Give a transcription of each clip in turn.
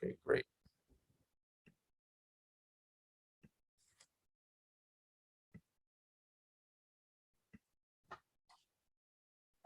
Okay, great.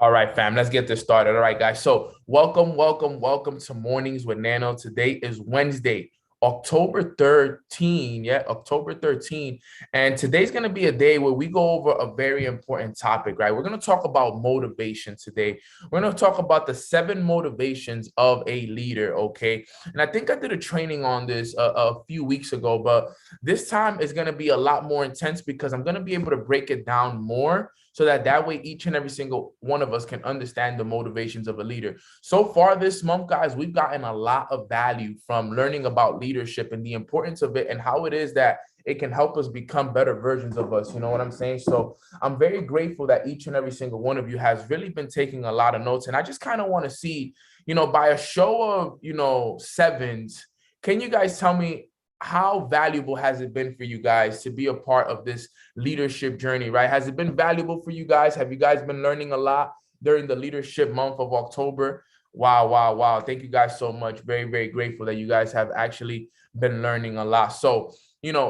All right, fam, let's get this started. All right, guys. So welcome to Mornings with Nano. Today is Wednesday, October 13. Yeah, October 13. And today's going to be a day where we go over a very important topic, right? We're going to talk about motivation today. We're going to talk about the 7 motivations of a leader, okay? And I think I did a training on this a few weeks ago, but this time is going to be a lot more intense because I'm going to be able to break it down more so that way each and every single one of us can understand the motivations of a leader. So far this month, guys, we've gotten a lot of value from learning about leadership and the importance of it and how it is that it can help us become better versions of us. You know what I'm saying? So I'm very grateful that each and every single one of you has really been taking a lot of notes. And I just kind of want to see, by a show of, sevens, can you guys tell me how valuable has it been for you guys to be a part of this leadership journey, right? Has it been valuable for you guys? Have you guys been learning a lot during the leadership month of October? Wow. Thank you guys so much. Very, very grateful that you guys have actually been learning a lot. So,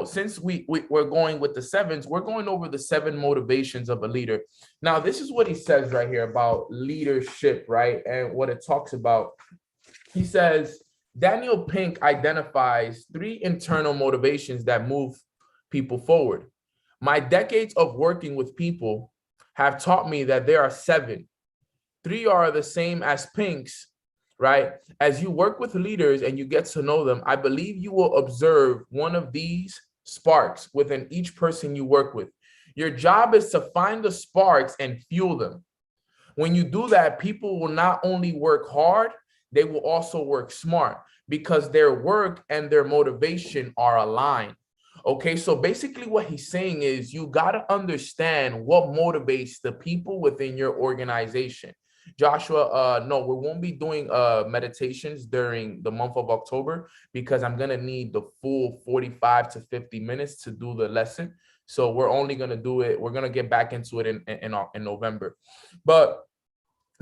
since we're going with the sevens, we're going over the 7 motivations of a leader. Now, this is what he says right here about leadership, right? And what it talks about. He says, Daniel Pink identifies 3 internal motivations that move people forward. My decades of working with people have taught me that there are 7. 3 are the same as Pink's, right? As you work with leaders and you get to know them, I believe you will observe one of these sparks within each person you work with. Your job is to find the sparks and fuel them. When you do that, people will not only work hard, they will also work smart because their work and their motivation are aligned. Okay, so basically what he's saying is you got to understand what motivates the people within your organization. Joshua, no, we won't be doing meditations during the month of October because I'm going to need the full 45 to 50 minutes to do the lesson. So we're only going to do it. We're going to get back into it in November. But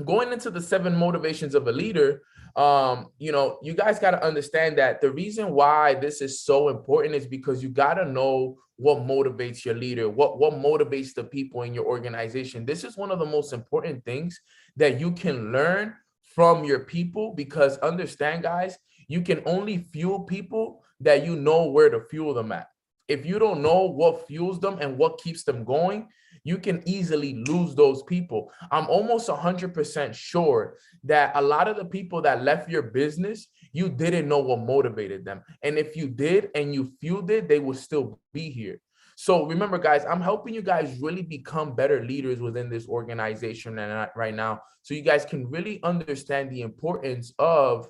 going into the 7 motivations of a leader, you guys got to understand that the reason why this is so important is because you got to know what motivates your leader, what motivates the people in your organization. This is one of the most important things that you can learn from your people, because understand, guys, you can only fuel people that you know where to fuel them at. If you don't know what fuels them and what keeps them going, you can easily lose those people. I'm almost 100% sure that a lot of the people that left your business, you didn't know what motivated them. And if you did and you fueled it, they will still be here. So remember, guys, I'm helping you guys really become better leaders within this organization right now, so you guys can really understand the importance of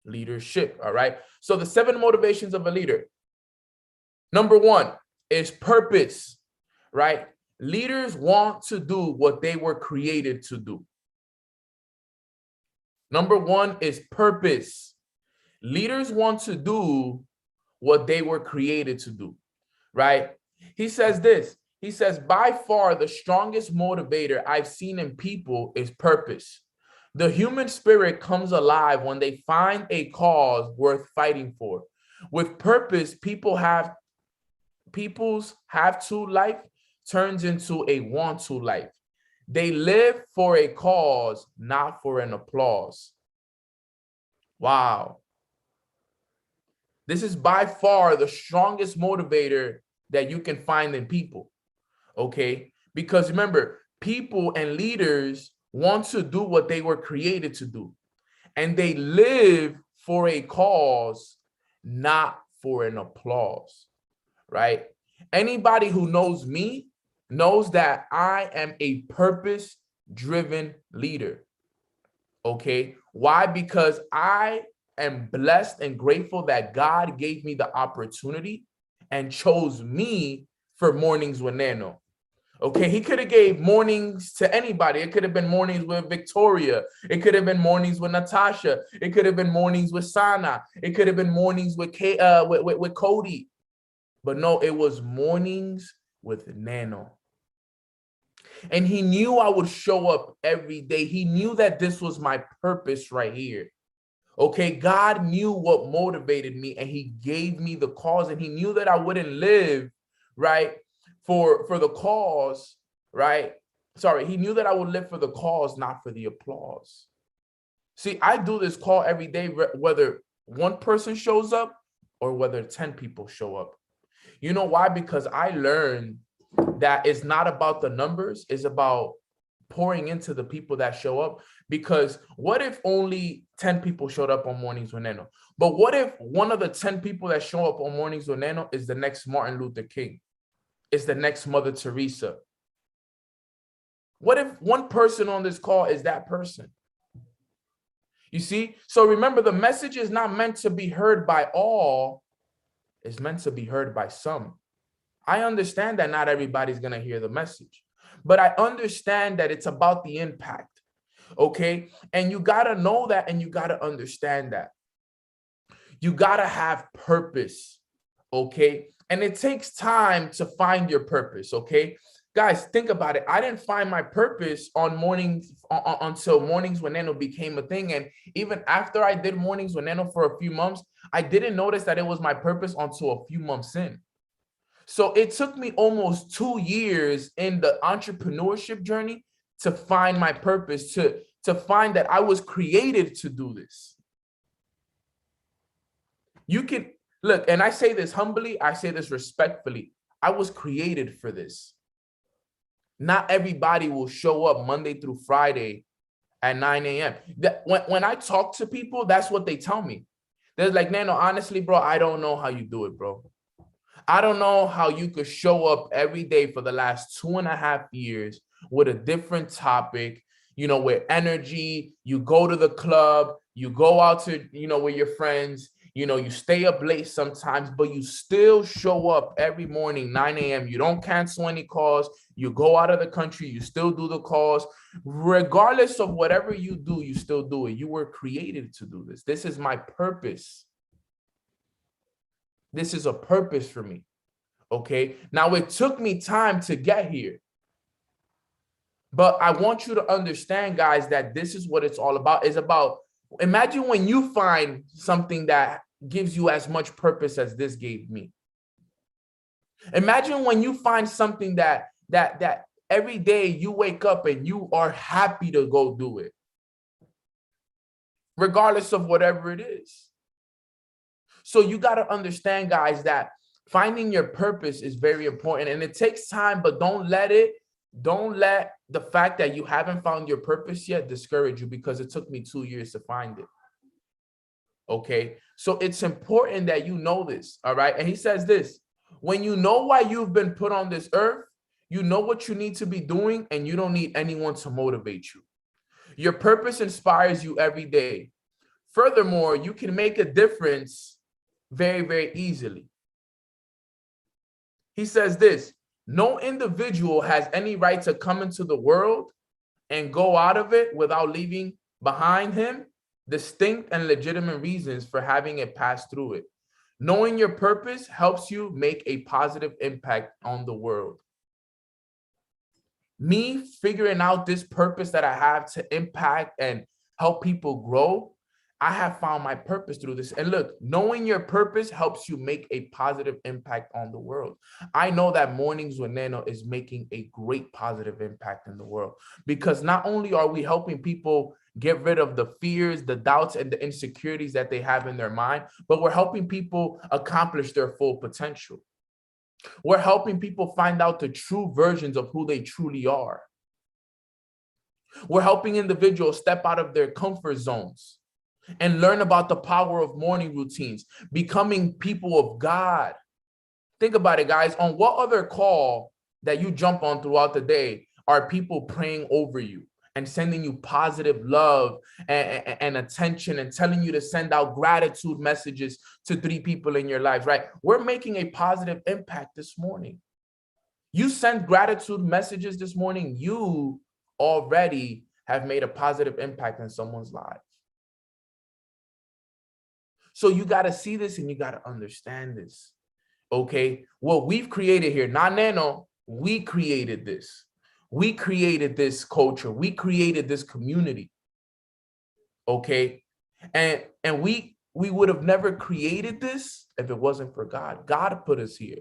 leadership. All right. So the 7 motivations of a leader. Number 1 is purpose, right? Leaders want to do what they were created to do. Number 1 is purpose. Leaders want to do what they were created to do, right? He says this. He says, by far, the strongest motivator I've seen in people is purpose. The human spirit comes alive when they find a cause worth fighting for. With purpose, people's have to life turns into a want to life. They live for a cause, not for an applause. Wow. This is by far the strongest motivator that you can find in people. Okay? Because remember, people and leaders want to do what they were created to do. And they live for a cause, not for an applause. Right? Anybody who knows me knows that I am a purpose-driven leader. Okay? Why? Because I am blessed and grateful that God gave me the opportunity and chose me for Mornings with Neno. Okay, he could have gave mornings to anybody. It could have been mornings with Victoria. It could have been mornings with Natasha. It could have been mornings with Sana. It could have been mornings with Cody. But no, it was mornings with Neno. And he knew I would show up every day. He knew that this was my purpose right here. Okay, God knew what motivated me, and he gave me the cause, and he knew that I wouldn't live, right, for the cause, right? Sorry, he knew that I would live for the cause, not for the applause. See, I do this call every day, whether one person shows up or whether 10 people show up. You know why? Because I learned that it's not about the numbers, it's about pouring into the people that show up. Because what if only 10 people showed up on Mornings with Neno? But what if one of the 10 people that show up on Mornings with Neno is the next Martin Luther King? It's the next Mother Teresa? What if one person on this call is that person? You see? So remember, the message is not meant to be heard by all. It's meant to be heard by some. I understand that not everybody's going to hear the message, but I understand that it's about the impact. Okay? And you got to know that, and you got to understand that. You got to have purpose. Okay? And it takes time to find your purpose. Okay? Guys, think about it. I didn't find my purpose on mornings until Mornings with Neno became a thing. And even after I did Mornings with Neno for a few months, I didn't notice that it was my purpose until a few months in. So it took me almost 2 years in the entrepreneurship journey to find my purpose, to find that I was created to do this. You can look, and I say this humbly, I say this respectfully. I was created for this. Not everybody will show up Monday through Friday at 9 a.m. When I talk to people, that's what they tell me. They're like, Nano, honestly, bro, I don't know how you do it, bro. I don't know how you could show up every day for the last 2.5 years with a different topic, with energy. You go to the club, you go out to, with your friends, you stay up late sometimes, but you still show up every morning, 9 a.m. You don't cancel any calls. You go out of the country, you still do the calls. Regardless of whatever you do, you still do it. You were created to do this. This is my purpose. This is a purpose for me. Okay. Now, it took me time to get here. But I want you to understand, guys, that this is what it's all about. It's about, imagine when you find something that gives you as much purpose as this gave me. Imagine when you find something that every day you wake up and you are happy to go do it, regardless of whatever it is. So you got to understand, guys, that finding your purpose is very important, and it takes time, but don't let the fact that you haven't found your purpose yet discourage you, because it took me 2 years to find it. Okay. So it's important that you know this. All right. And he says this: when you know why you've been put on this earth, you know what you need to be doing, and you don't need anyone to motivate you. Your purpose inspires you every day. Furthermore, you can make a difference very, very easily. He says this: no individual has any right to come into the world and go out of it without leaving behind him distinct and legitimate reasons for having it pass through it. Knowing your purpose helps you make a positive impact on the world. Me figuring out this purpose that I have to impact and help people grow, I have found my purpose through this. And look, knowing your purpose helps you make a positive impact on the world. I know that Mornings with Neno is making a great positive impact in the world, because not only are we helping people get rid of the fears, the doubts, and the insecurities that they have in their mind, but we're helping people accomplish their full potential. We're helping people find out the true versions of who they truly are. We're helping individuals step out of their comfort zones and learn about the power of morning routines, becoming people of God. Think about it, guys. On what other call that you jump on throughout the day are people praying over you and sending you positive love and attention, and telling you to send out gratitude messages to 3 people in your lives, right? We're making a positive impact this morning. You send gratitude messages this morning, you already have made a positive impact in someone's life. So you got to see this and you got to understand this. Okay. What we've created here, not Nano, we created this. We created this culture. We created this community. Okay. And we would have never created this if it wasn't for God. God put us here.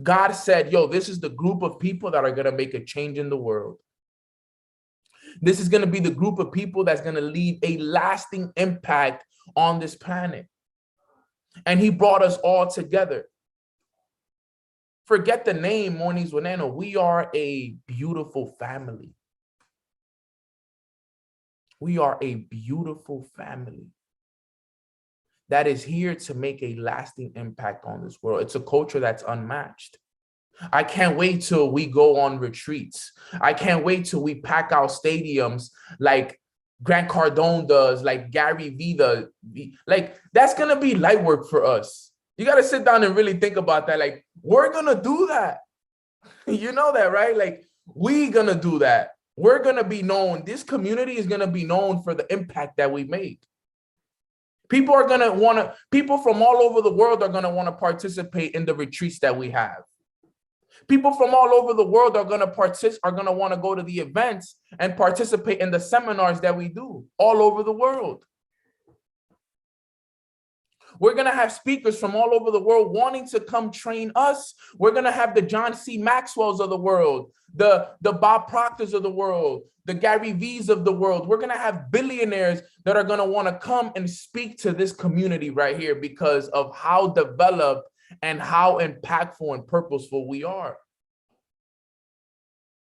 God said, yo, this is the group of people that are going to make a change in the world. This is going to be the group of people that's going to leave a lasting impact on this planet. And he brought us all together. Forget the name Mornings with Neno. We are a beautiful family. We are a beautiful family that is here to make a lasting impact on this world. It's a culture that's unmatched. I can't wait till we go on retreats. I can't wait till we pack out stadiums like Grant Cardone does, like Gary Vee does. Like, that's going to be light work for us. You got to sit down and really think about that. Like, we're going to do that. You know that, right? Like, we're going to do that. We're going to be known. This community is going to be known for the impact that we make. People are going to want to, people from all over the world are going to want to participate in the retreats that we have. People from all over the world are going to want to go to the events and participate in the seminars that we do all over the world. We're going to have speakers from all over the world wanting to come train us. We're going to have the John C. Maxwell's of the world, the Bob Proctors of the world, the Gary V's of the world. We're going to have billionaires that are going to want to come and speak to this community right here because of how developed and how impactful and purposeful we are.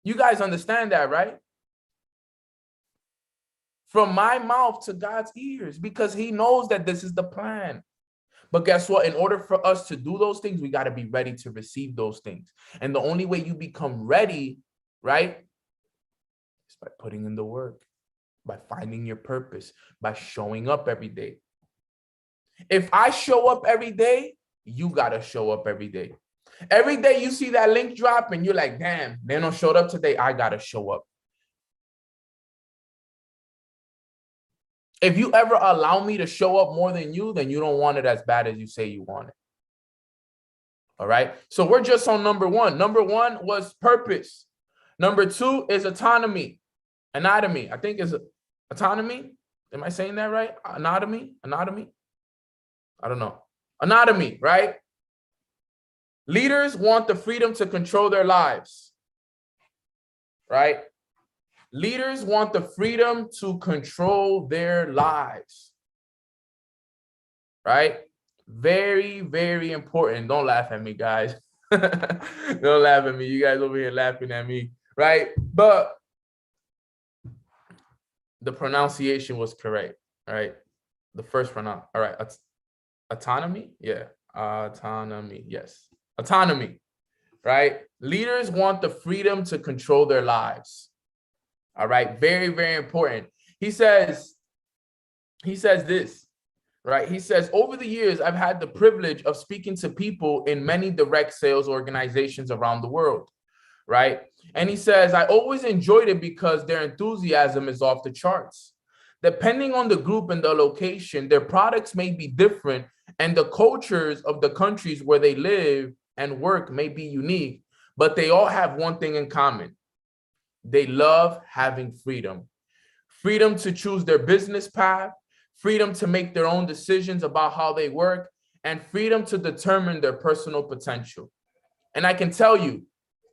You guys understand that, right? From my mouth to God's ears, because he knows that this is the plan. But guess what? In order for us to do those things, we got to be ready to receive those things. And the only way you become ready, right, is by putting in the work, by finding your purpose, by showing up every day. If I show up every day, you got to show up every day. Every day you see that link drop and you're like, damn, Neno showed up today. I got to show up. If you ever allow me to show up more than you, then you don't want it as bad as you say you want it. All right. So we're just on number one. Number one was purpose. Number two is autonomy. Anatomy. I think is autonomy. Am I saying that right? Anatomy. I don't know. Anatomy, right? Leaders want the freedom to control their lives, right? Leaders want the freedom to control their lives, right? Very, very important. Don't laugh at me, guys. Don't laugh at me. You guys over here laughing at me, right? But the pronunciation was correct, right? The first pronoun. All right. Autonomy? Yeah. Autonomy. Yes. Autonomy, right? Leaders want the freedom to control their lives. All right. Very, very important. He says this, right? He says, over the years, I've had the privilege of speaking to people in many direct sales organizations around the world, right? And he says, I always enjoyed it because their enthusiasm is off the charts. Depending on the group and the location, their products may be different and the cultures of the countries where they live and work may be unique, but they all have one thing in common. They love having freedom. Freedom to choose their business path, freedom to make their own decisions about how they work, and freedom to determine their personal potential. And I can tell you,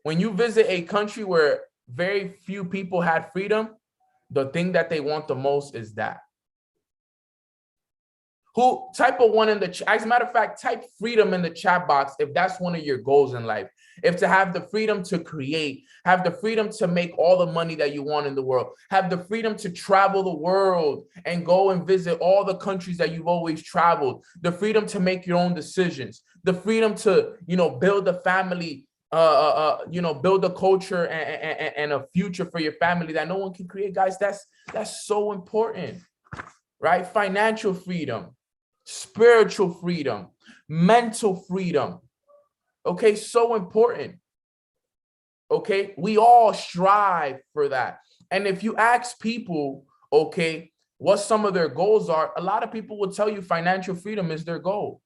when you visit a country where very few people had freedom, the thing that they want the most is that. Who type of one in the chat? As a matter of fact, type freedom in the chat box if that's one of your goals in life. If to have the freedom to create, have the freedom to make all the money that you want in the world, have the freedom to travel the world and go and visit all the countries that you've always traveled, the freedom to make your own decisions, the freedom to, build a family, build a culture and a future for your family that no one can create. Guys, that's so important, right? Financial freedom, spiritual freedom, mental freedom. Okay, so important. Okay, we all strive for that. And if you ask people, okay, what some of their goals are, a lot of people will tell you financial freedom is their goal,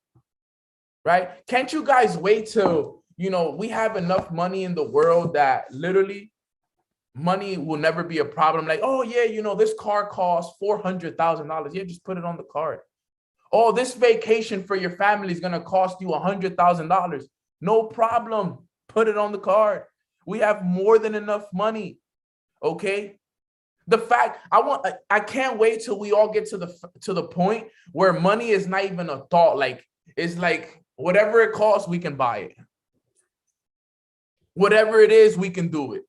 right? Can't you guys wait till, we have enough money in the world that literally Money will never be a problem. Like, oh yeah, you know, this car costs $400,000. Yeah, just put it on the card. Oh, this vacation for your family is gonna cost you $100,000. No problem. Put it on the card. We have more than enough money. Okay. The fact I can't wait till we all get to the point where money is not even a thought. Like, it's like whatever it costs, we can buy it. Whatever it is, we can do it.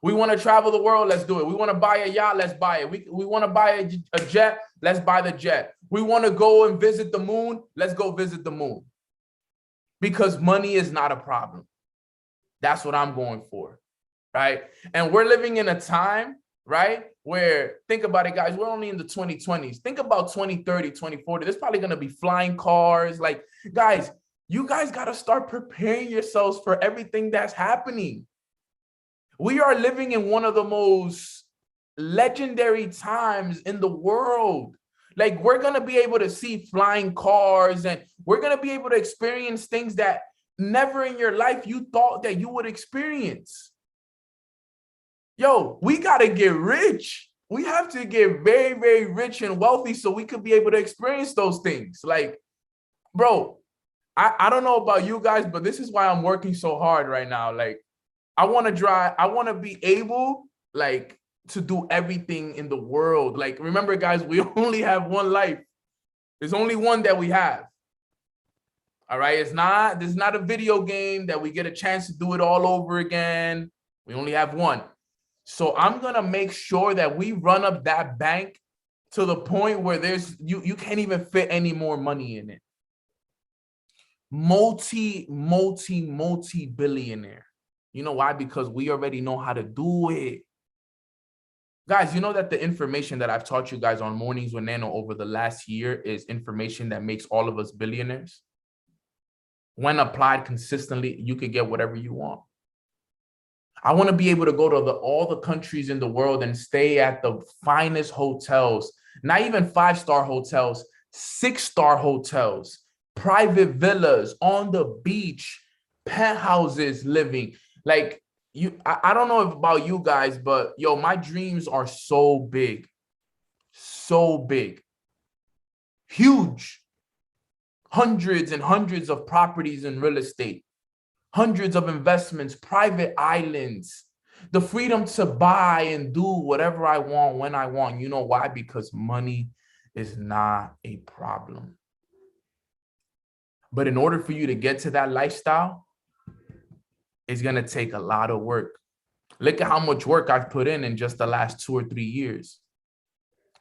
We want to travel the world, let's do it. We want to buy a yacht, let's buy it. We want to buy a jet, let's buy the jet. We want to go and visit the moon, let's go visit the moon. Because money is not a problem. That's what I'm going for, right? And we're living in a time, right, where, think about it, guys, we're only in the 2020s. Think about 2030, 2040. There's probably going to be flying cars. Like, guys, you guys got to start preparing yourselves for everything that's happening. We are living in one of the most legendary times in the world. Like, we're going to be able to see flying cars, and we're going to be able to experience things that never in your life you thought that you would experience. Yo, we got to get rich. We have to get very, very rich and wealthy so we could be able to experience those things. Like, bro, I don't know about you guys, but this is why I'm working so hard right now. Like, I want to be able, like, to do everything in the world. Like, remember, guys, we only have one life. There's only one that we have. All right. This is not a video game that we get a chance to do it all over again. We only have one. So I'm going to make sure that we run up that bank to the point where you can't even fit any more money in it. Multi-billionaire. You know why? Because we already know how to do it. Guys, you know that the information that I've taught you guys on Mornings with Nano over the last year is information that makes all of us billionaires. When applied consistently, you can get whatever you want. I want to be able to go to all the countries in the world and stay at the finest hotels, not even 5-star hotels, 6-star hotels, private villas on the beach, penthouses living. Like, I don't know about you guys, but yo, my dreams are so big, huge. Hundreds and hundreds of properties in real estate, hundreds of investments, private islands, the freedom to buy and do whatever I want when I want. You know why? Because money is not a problem. But in order for you to get to that lifestyle, it's going to take a lot of work. Look at how much work I've put in just the last 2 or 3 years.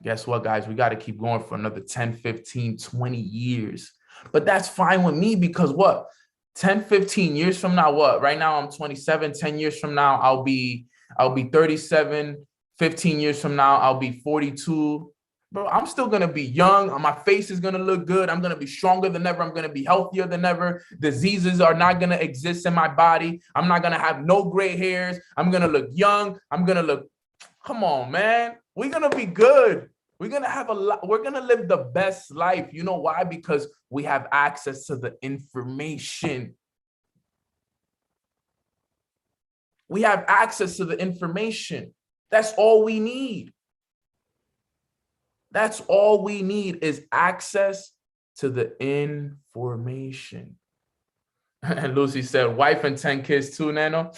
Guess what, guys? We got to keep going for another 10, 15, 20 years. But that's fine with me because what? 10, 15 years from now, what? Right now, I'm 27. 10 years from now, I'll be 37. 15 years from now, I'll be 42. Bro, I'm still going to be young. My face is going to look good. I'm going to be stronger than ever. I'm going to be healthier than ever. Diseases are not going to exist in my body. I'm not going to have no gray hairs. I'm going to look young. I'm going to look, come on, man. We're going to be good. We're going to have we're going to live the best life. You know why? Because we have access to the information. We have access to the information. That's all we need. That's all we need is access to the information. And Lucy said, wife and 10 kids too, Nano.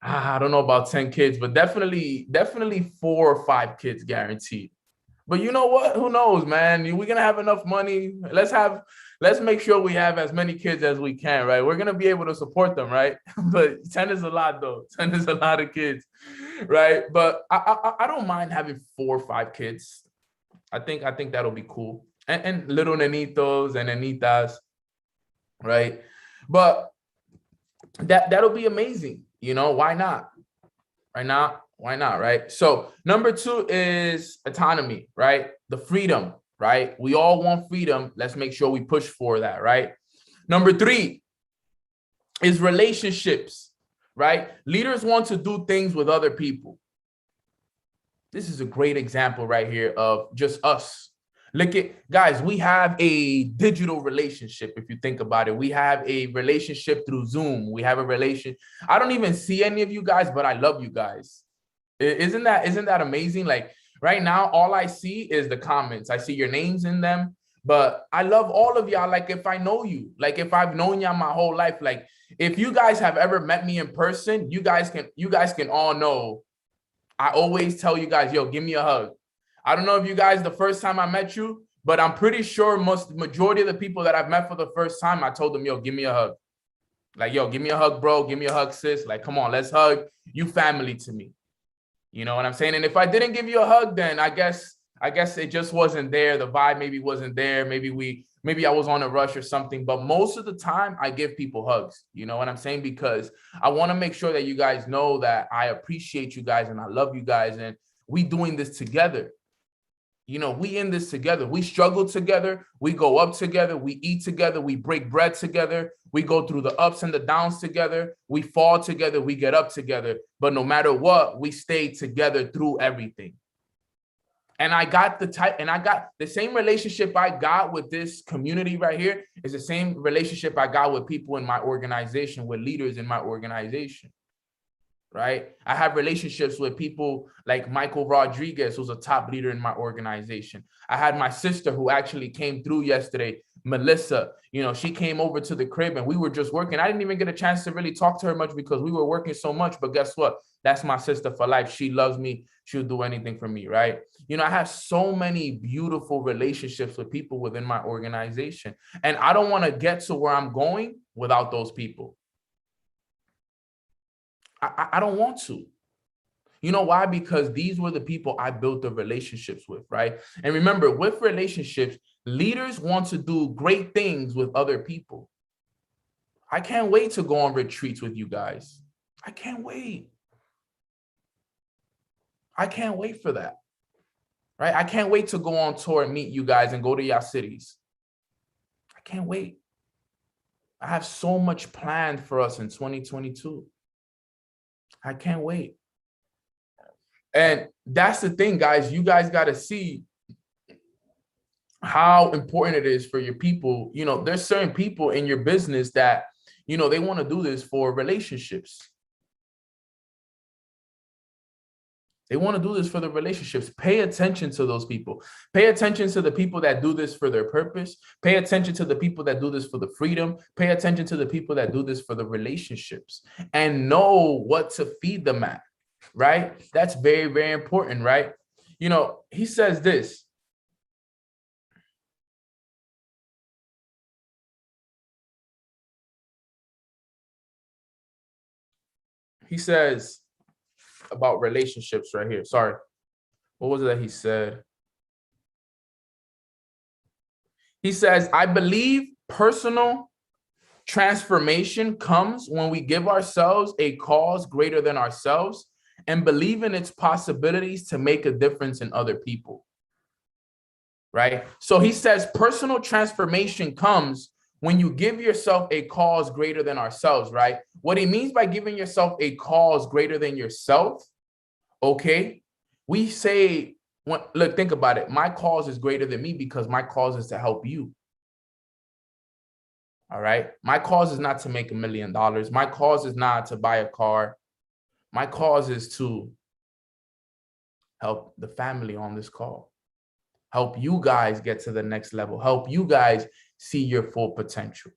I don't know about 10 kids, but definitely 4 or 5 kids guaranteed. But you know what? Who knows, man? We're going to have enough money. Let's make sure we have as many kids as we can, right? We're going to be able to support them, right? But 10 is a lot, though. 10 is a lot of kids, right? But I don't mind having 4 or 5 kids. I think that'll be cool. And little nenitos and nenitas, right? But that'll be amazing. You know, why not? Right now, why not, right? So number 2 is autonomy, right? The freedom, right? We all want freedom. Let's make sure we push for that, right? Number 3 is relationships, right? Leaders want to do things with other people. This is a great example right here of just us. Look at, guys, we have a digital relationship. If you think about it, we have a relationship through Zoom. We have a relation. I don't even see any of you guys, but I love you guys. Isn't that amazing? Like right now, all I see is the comments. I see your names in them, but I love all of y'all. Like if I know you, like if I've known y'all my whole life, like if you guys have ever met me in person, you guys can all know. I always tell you guys, yo, give me a hug. I don't know if you guys the first time I met you, but I'm pretty sure majority of the people that I've met for the first time, I told them, yo, give me a hug. Like, yo, give me a hug, bro. Give me a hug, sis. Like, come on, let's hug. You family to me. You know what I'm saying? And if I didn't give you a hug, then I guess it just wasn't there. The vibe maybe wasn't there. Maybe I was on a rush or something. But most of the time, I give people hugs. You know what I'm saying? Because I want to make sure that you guys know that I appreciate you guys and I love you guys. And we doing this together. You know, we in this together. We struggle together. We go up together. We eat together. We break bread together. We go through the ups and the downs together. We fall together. We get up together. But no matter what, we stay together through everything. And I got the same relationship I got with this community right here is the same relationship I got with people in my organization, with leaders in my organization. Right? I have relationships with people like Michael Rodriguez, who's a top leader in my organization. I had my sister who actually came through yesterday, Melissa. You know, she came over to the crib and we were just working. I didn't even get a chance to really talk to her much because we were working so much. But guess what? That's my sister for life. She loves me. She'll do anything for me, right? You know, I have so many beautiful relationships with people within my organization. And I don't want to get to where I'm going without those people. I don't want to. You know why? Because these were the people I built the relationships with, right? And remember, with relationships, leaders want to do great things with other people. I can't wait to go on retreats with you guys. I can't wait. I can't wait for that, right? I can't wait to go on tour and meet you guys and go to your cities. I can't wait. I have so much planned for us in 2022. I can't wait. And that's the thing, guys. You guys got to see how important it is for your people. You know, there's certain people in your business that, you know, they want to do this for relationships. They want to do this for the relationships. Pay attention to those people. Pay attention to the people that do this for their purpose. Pay attention to the people that do this for the freedom. Pay attention to the people that do this for the relationships and know what to feed them at, right? That's very, very important, right? You know, he says this. He says about relationships right here. Sorry. What was it that he said? He says, I believe personal transformation comes when we give ourselves a cause greater than ourselves and believe in its possibilities to make a difference in other people. Right? So he says personal transformation comes when you give yourself a cause greater than ourselves, right? What he means by giving yourself a cause greater than yourself, okay? We say, look, think about it. My cause is greater than me because my cause is to help you. All right? My cause is not to make $1 million. My cause is not to buy a car. My cause is to help the family on this call. Help you guys get to the next level. Help you guys see your full potential.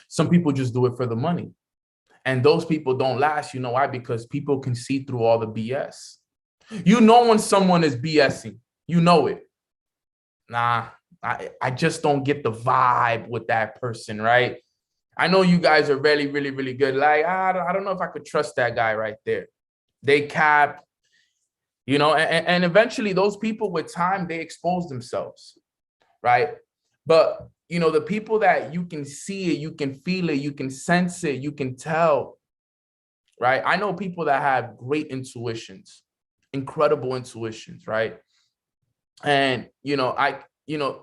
Some people just do it for the money. And those people don't last. You know why? Because people can see through all the BS. You know when someone is BSing. You know it. Nah, I just don't get the vibe with that person, right? I know you guys are really, really, really good. Like, I don't know if I could trust that guy right there. They cap. You know, and eventually those people with time, they expose themselves, right? But, you know, the people that you can see it, you can feel it, you can sense it, you can tell, right? I know people that have great intuitions, incredible intuitions, right? And, you know,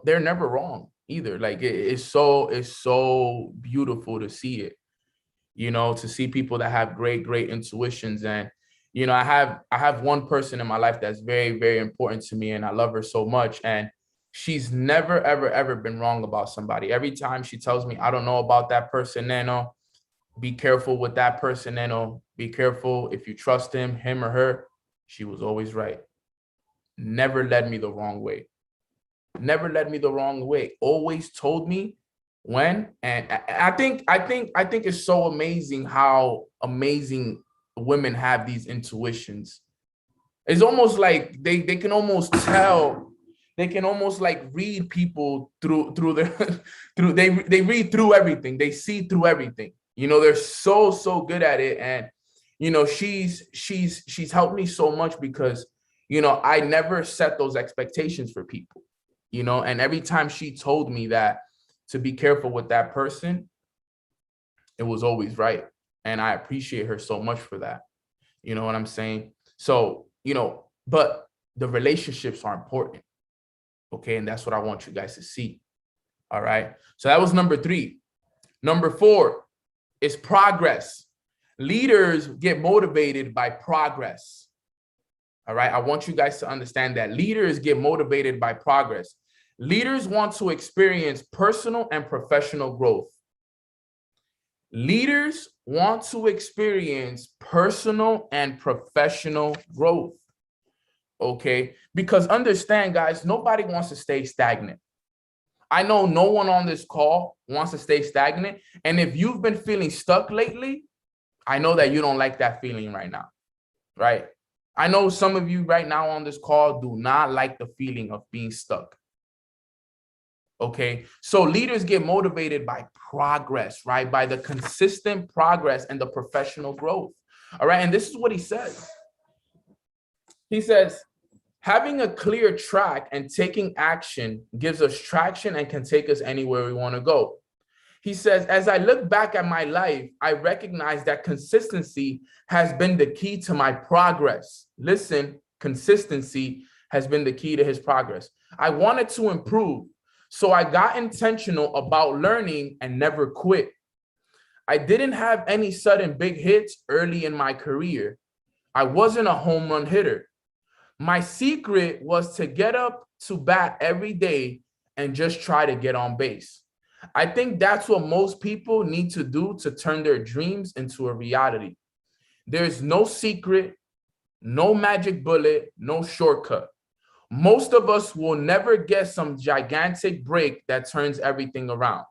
they're never wrong either. Like it's so beautiful to see it, you know, to see people that have great intuitions. And, You know, I have one person in my life that's very, very important to me, and I love her so much. And she's never, ever, ever been wrong about somebody. Every time she tells me, I don't know about that person, Neno, be careful with that person, Neno. Be careful if you trust him or her. She was always right. Never led me the wrong way. Never led me the wrong way. Always told me when. And I think it's so amazing how amazing women have these intuitions. It's almost like they can almost tell. They can almost like read people through their through they read through everything. They see through everything. You know, they're so good at it. And you know, she's helped me so much because you know, I never set those expectations for people. You know, and every time she told me that to be careful with that person, it was always right. And I appreciate her so much for that. You know what I'm saying? So, you know, but the relationships are important. Okay. And that's what I want you guys to see. All right. So that was number 3. Number 4 is progress. Leaders get motivated by progress. All right. I want you guys to understand that leaders get motivated by progress. Leaders want to experience personal and professional growth. Leaders want to experience personal and professional growth. Okay, because understand, guys, nobody wants to stay stagnant. I know no one on this call wants to stay stagnant. And if you've been feeling stuck lately, I know that you don't like that feeling right now, right? I know some of you right now on this call do not like the feeling of being stuck. Okay, so leaders get motivated by progress, right? By the consistent progress and the professional growth. All right, and this is what he says. He says, having a clear track and taking action gives us traction and can take us anywhere we want to go. He says, as I look back at my life, I recognize that consistency has been the key to my progress. Listen, consistency has been the key to his progress. I wanted to improve, so I got intentional about learning and never quit. I didn't have any sudden big hits early in my career. I wasn't a home run hitter. My secret was to get up to bat every day and just try to get on base. I think that's what most people need to do to turn their dreams into a reality. There's no secret, no magic bullet, no shortcut. Most of us will never get some gigantic break that turns everything around.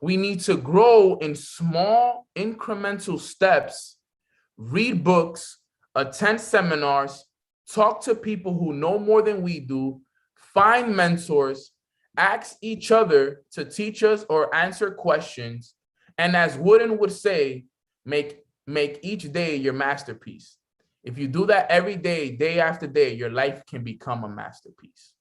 We need to grow in small incremental steps, read books, attend seminars, talk to people who know more than we do, find mentors, ask each other to teach us or answer questions, and as Wooden would say, make each day your masterpiece. If you do that every day, day after day, your life can become a masterpiece.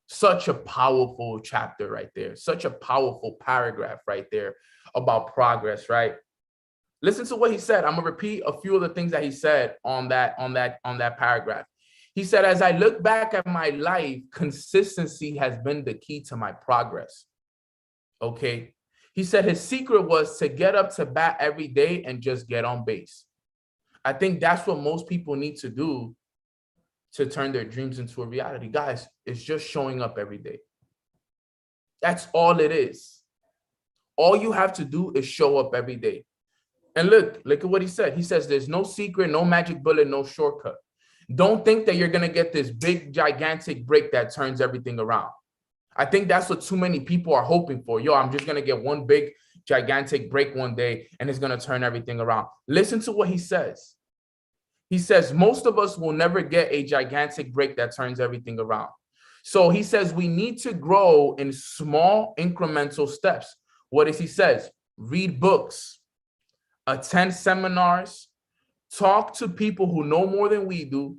Such a powerful chapter right there. Such a powerful paragraph right there about progress, right? Listen to what he said. I'm gonna repeat a few of the things that he said on that paragraph. He said, as I look back at my life, consistency has been the key to my progress. Okay. He said his secret was to get up to bat every day and just get on base. I think that's what most people need to do to turn their dreams into a reality. Guys, it's just showing up every day. That's all it is. All you have to do is show up every day. And look at what he said. He says there's no secret, no magic bullet, no shortcut. Don't think that you're going to get this big, gigantic break that turns everything around. I think that's what too many people are hoping for. Yo, I'm just going to get one big, gigantic break one day and it's going to turn everything around. Listen to what he says. He says most of us will never get a gigantic break that turns everything around. So he says we need to grow in small incremental steps. What is he says? Read books, attend seminars, talk to people who know more than we do,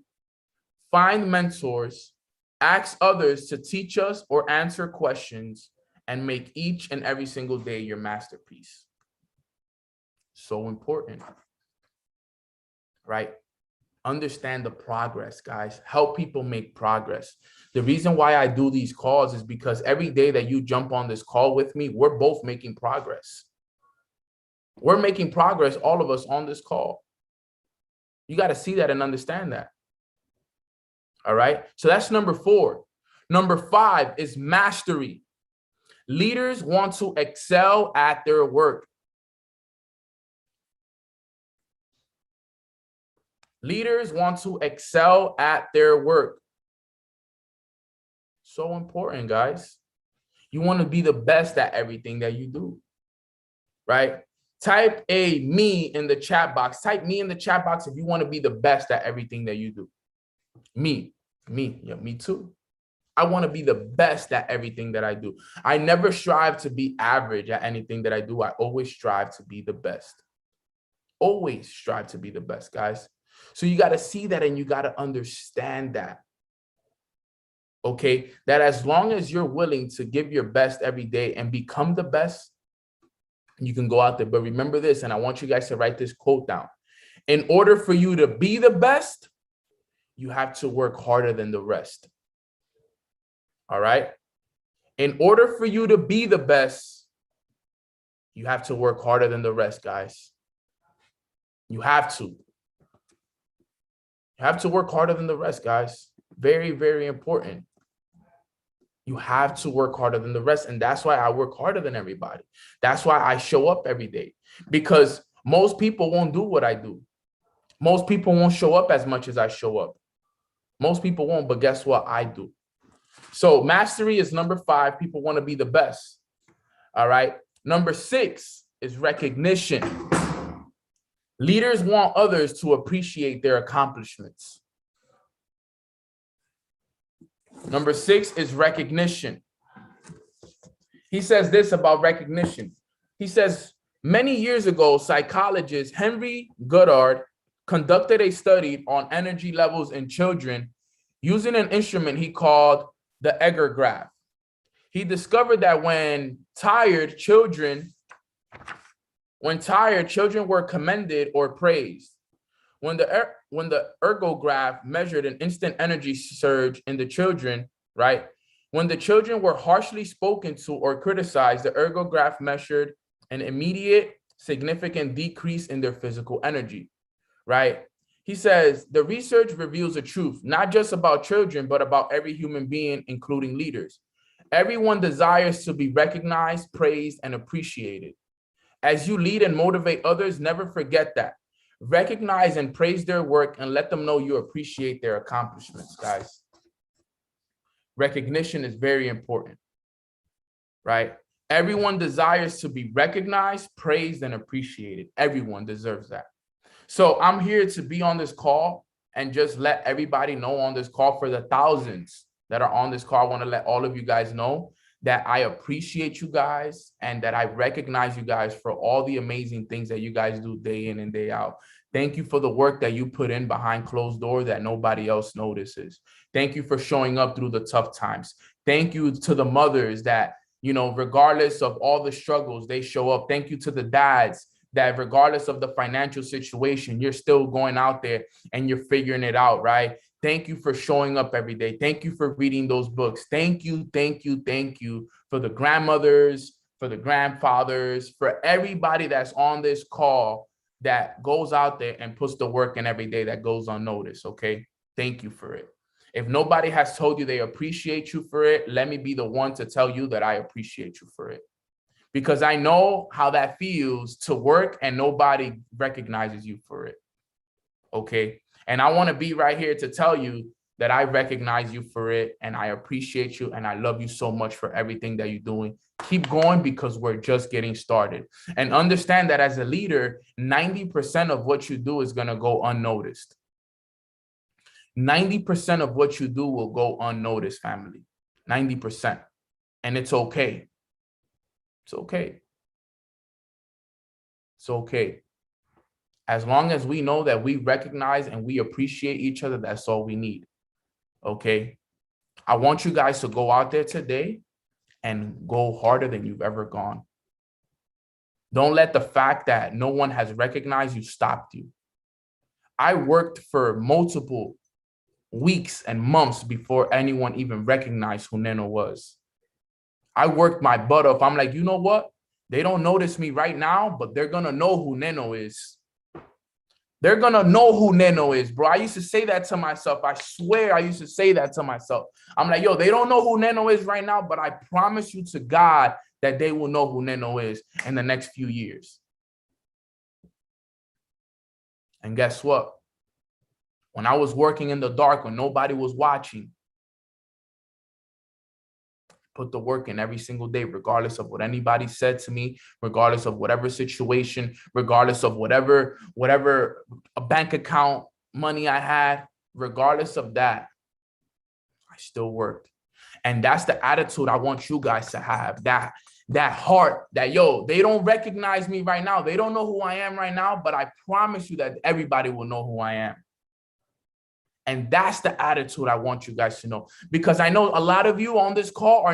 find mentors, ask others to teach us or answer questions, and make each and every single day your masterpiece. So important, right? Understand the progress, guys. Help people make progress. The reason why I do these calls is because every day that you jump on this call with me, we're both making progress. We're making progress, all of us on this call. You got to see that and understand that. All right. So that's number 4. Number 5 is mastery. Leaders want to excel at their work. Leaders want to excel at their work. So important, guys. You want to be the best at everything that you do, right? Type a me in the chat box. Type me in the chat box if you want to be the best at everything that you do. Me, yeah, me too. I want to be the best at everything that I do. I never strive to be average at anything that I do. I always strive to be the best. Always strive to be the best, guys. So you got to see that and you got to understand that. Okay, that as long as you're willing to give your best every day and become the best, you can go out there. But remember this, and I want you guys to write this quote down. In order for you to be the best, you have to work harder than the rest. All right. In order for you to be the best, you have to work harder than the rest, guys. You have to. You have to work harder than the rest, guys. Very, very important. You have to work harder than the rest. And that's why I work harder than everybody. That's why I show up every day, because most people won't do what I do. Most people won't show up as much as I show up. Most people won't, but guess what? I do. So mastery is number 5. People want to be the best. All right. Number 6 is recognition. Leaders want others to appreciate their accomplishments. Number 6 is recognition. He says this about recognition. He says, many years ago, psychologist Henry Goddard conducted a study on energy levels in children using an instrument he called the Egger graph. He discovered that when tired, children were commended or praised. When the ergograph measured an instant energy surge in the children, right? When the children were harshly spoken to or criticized, the ergograph measured an immediate significant decrease in their physical energy, right? He says, the research reveals a truth, not just about children, but about every human being, including leaders. Everyone desires to be recognized, praised, and appreciated. As you lead and motivate others, never forget that. Recognize and praise their work and let them know you appreciate their accomplishments, guys. Recognition is very important, right? Everyone desires to be recognized, praised, and appreciated. Everyone deserves that. So I'm here to be on this call and just let everybody know on this call, for the thousands that are on this call, I want to let all of you guys know that I appreciate you guys and that I recognize you guys for all the amazing things that you guys do day in and day out. Thank you for the work that you put in behind closed doors that nobody else notices. Thank you for showing up through the tough times. Thank you to the mothers that, you know, regardless of all the struggles, they show up. Thank you to the dads that regardless of the financial situation, you're still going out there and you're figuring it out, right? Thank you for showing up every day. Thank you for reading those books. Thank you, thank you, thank you for the grandmothers, for the grandfathers, for everybody that's on this call that goes out there and puts the work in every day that goes unnoticed, okay? Thank you for it. If nobody has told you they appreciate you for it, let me be the one to tell you that I appreciate you for it. Because I know how that feels to work and nobody recognizes you for it, okay? And I want to be right here to tell you that I recognize you for it and I appreciate you and I love you so much for everything that you're doing. Keep going, because we're just getting started. And understand that as a leader, 90% of what you do is going to go unnoticed. 90% of what you do will go unnoticed, family. 90%. And it's okay. It's okay. It's okay. As long as we know that we recognize and we appreciate each other, that's all we need. Okay. I want you guys to go out there today and go harder than you've ever gone. Don't let the fact that no one has recognized you stop you. I worked for multiple weeks and months before anyone even recognized who Neno was. I worked my butt off. I'm like, you know what? They don't notice me right now, but they're going to know who Neno is. They're going to know who Neno is, bro. I used to say that to myself. I swear I used to say that to myself. I'm like, yo, they don't know who Neno is right now, but I promise you to God that they will know who Neno is in the next few years. And guess what? When I was working in the dark, when nobody was watching, put the work in every single day, regardless of what anybody said to me, regardless of whatever situation, regardless of whatever a bank account money I had, regardless of that, I still worked. And that's the attitude I want you guys to have, that heart that, yo, they don't recognize me right now. They don't know who I am right now, but I promise you that everybody will know who I am. And that's the attitude I want you guys to know, because I know a lot of you on this call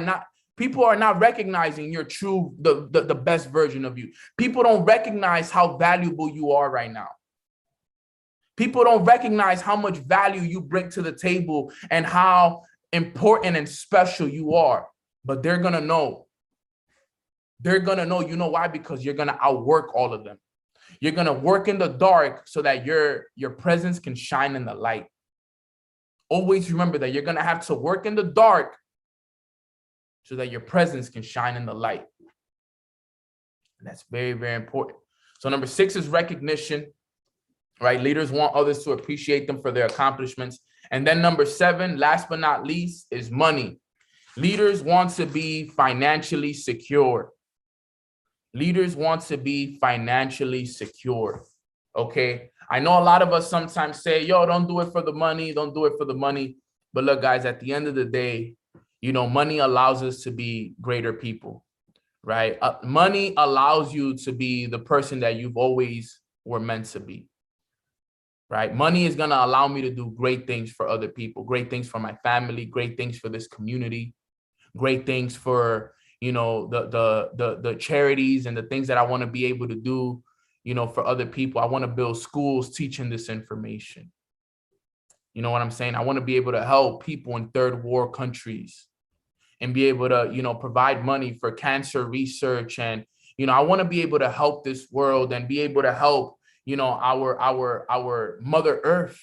people are not recognizing your true, the best version of you. People don't recognize how valuable you are right now. People don't recognize how much value you bring to the table and how important and special you are, but they're going to know. They're going to know, you know why? Because you're going to outwork all of them. You're going to work in the dark so that your presence can shine in the light. Always remember that you're going to have to work in the dark so that your presence can shine in the light. And that's very, very important. So number 6 is recognition, right? Leaders want others to appreciate them for their accomplishments. And then number 7, last but not least, is money. Leaders want to be financially secure. Leaders want to be financially secure. Okay. I know a lot of us sometimes say, yo, don't do it for the money. Don't do it for the money. But look, guys, at the end of the day, you know, money allows us to be greater people, right? Money allows you to be the person that you've always were meant to be, right? Money is going to allow me to do great things for other people, great things for my family, great things for this community, great things for, you know, the charities and the things that I want to be able to do, you know, for other people. I want to build schools teaching this information. You know what I'm saying? I want to be able to help people in third world countries and be able to, you know, provide money for cancer research. And, you know, I want to be able to help this world and be able to help, you know, our Mother Earth.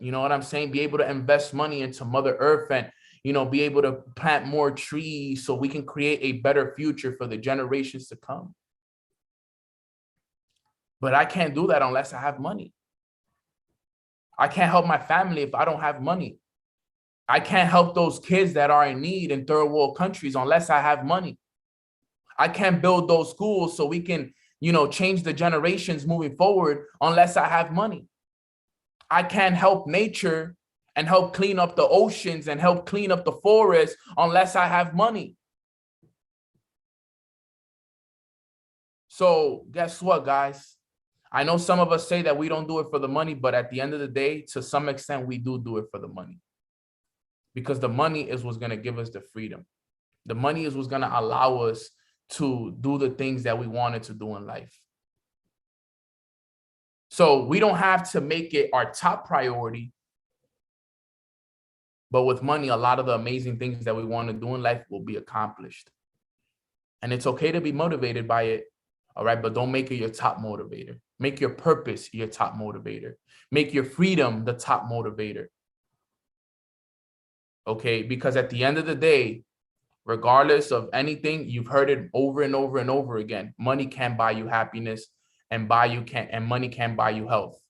You know what I'm saying? Be able to invest money into Mother Earth and, you know, be able to plant more trees so we can create a better future for the generations to come. But I can't do that unless I have money. I can't help my family if I don't have money. I can't help those kids that are in need in third world countries unless I have money. I can't build those schools so we can, you know, change the generations moving forward unless I have money. I can't help nature and help clean up the oceans and help clean up the forest unless I have money. So guess what, guys? I know some of us say that we don't do it for the money, but at the end of the day, to some extent, we do it for the money. Because the money is what's going to give us the freedom. The money is what's going to allow us to do the things that we wanted to do in life. So we don't have to make it our top priority. But with money, a lot of the amazing things that we want to do in life will be accomplished. And it's okay to be motivated by it. All right. But don't make it your top motivator. Make your purpose your top motivator. Make your freedom the top motivator. Okay. Because at the end of the day, regardless of anything, you've heard it over and over and over again. Money can't buy you happiness and money can't buy you health.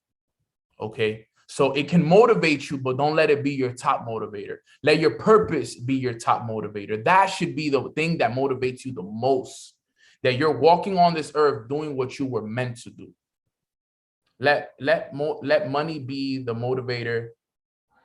Okay. So it can motivate you, but don't let it be your top motivator. Let your purpose be your top motivator. That should be the thing that motivates you the most, that you're walking on this earth doing what you were meant to do. Let money be the motivator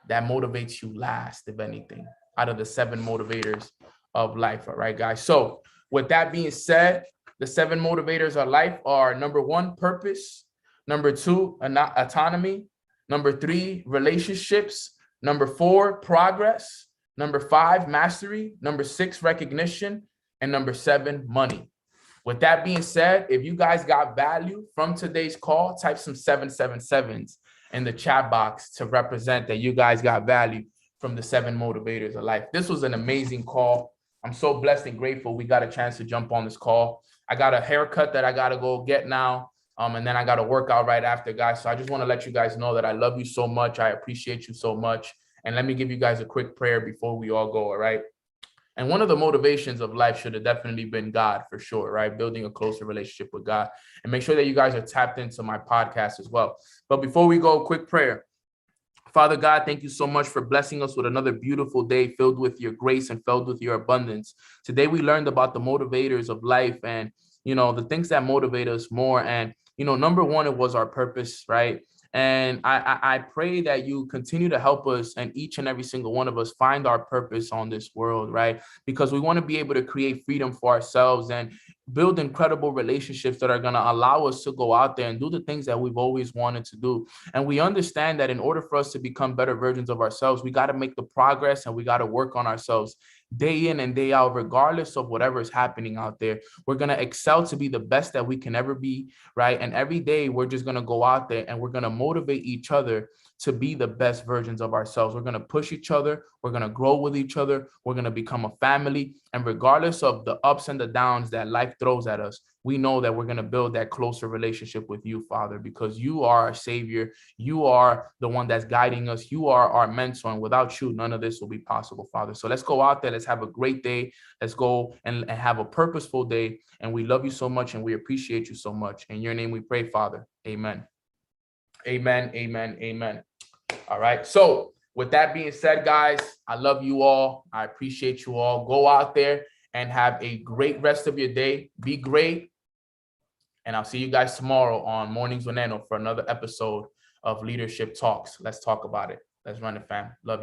that motivates you last, if anything, out of the 7 motivators of life. All right, guys. So with that being said, the 7 motivators of life are: number 1, purpose; number 2, autonomy; number 3, relationships; number 4, progress; number 5, mastery; number 6, recognition; and number 7, money. With that being said, if you guys got value from today's call, type some 777s in the chat box to represent that you guys got value from the 7 motivators of life. This was an amazing call. I'm so blessed and grateful we got a chance to jump on this call. I got a haircut that I got to go get now. And then I got to work out right after, guys. So I just want to let you guys know that I love you so much. I appreciate you so much. And let me give you guys a quick prayer before we all go, all right? And one of the motivations of life should have definitely been God, for sure, right? Building a closer relationship with God. And make sure that you guys are tapped into my podcast as well. But before we go, quick prayer. Father God, thank you so much for blessing us with another beautiful day filled with your grace and filled with your abundance. Today, we learned about the motivators of life and, the things that motivate us more. And, number one, it was our purpose, right? And I pray that you continue to help us and each and every single one of us find our purpose on this world, right? Because we want to be able to create freedom for ourselves and build incredible relationships that are going to allow us to go out there and do the things that we've always wanted to do. And we understand that in order for us to become better versions of ourselves, we got to make the progress and we got to work on ourselves day in and day out, regardless of whatever is happening out there. We're going to excel to be the best that we can ever be, right? And every day we're just going to go out there and we're going to motivate each other to be the best versions of ourselves. We're going to push each other. We're going to grow with each other. We're going to become a family. And regardless of the ups and the downs that life throws at us, we know that we're going to build that closer relationship with you, Father, because you are our Savior. You are the one that's guiding us. You are our mentor. And without you, none of this will be possible, Father. So let's go out there. Let's have a great day. Let's go and have a purposeful day. And we love you so much and we appreciate you so much. In your name we pray, Father. Amen. Amen. Amen. Amen. All right. So with that being said, guys, I love you all. I appreciate you all. Go out there and have a great rest of your day. Be great. And I'll see you guys tomorrow on Mornings with Neno for another episode of Leadership Talks. Let's talk about it. Let's run it, fam. Love you.